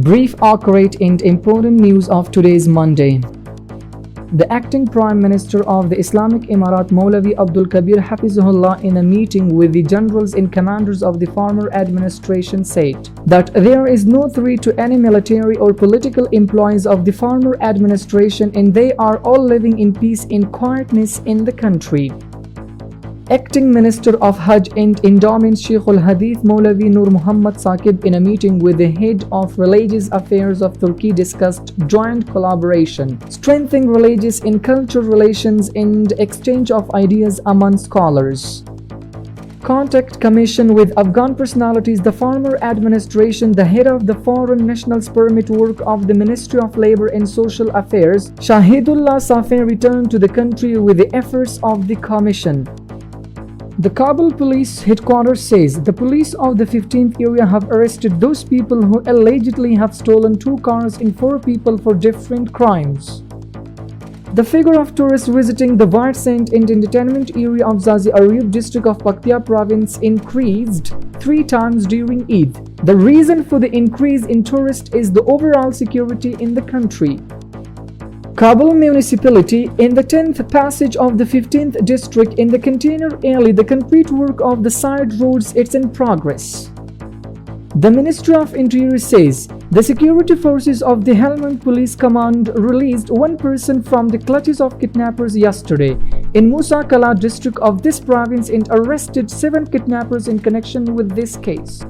Brief, accurate and important news of today's Monday. The acting Prime Minister of the Islamic Emirat Maulavi Abdul Kabir Hafizahullah, in a meeting with the generals and commanders of the former administration, said that there is no threat to any military or political employees of the former administration and they are all living in peace and quietness in the country. Acting Minister of Hajj and Endowment Sheikh Al-hedayat Maulavi Nur Muhammad Saqib, in a meeting with the head of religious affairs of Turkey, discussed joint collaboration, strengthening religious and cultural relations and exchange of ideas among scholars. Contact Commission with Afghan personalities. The former administration, the head of the Foreign Nationals Permit work of the Ministry of Labor and Social Affairs, Shahidullah Safin, returned to the country with the efforts of the commission. The Kabul police headquarters says the police of the 15th area have arrested those people who allegedly have stolen 2 cars and 4 people for different crimes. The figure of tourists visiting the White Sand and entertainment area of Zazi Arif district of Paktia province increased 3 times during Eid. The reason for the increase in tourists is the overall security in the country. Kabul municipality, in the 10th passage of the 15th district in the container alley, the complete work of the side roads is in progress. The Ministry of Interior says the security forces of the Helmand Police Command released 1 person from the clutches of kidnappers yesterday in Musa Kala district of this province and arrested 7 kidnappers in connection with this case.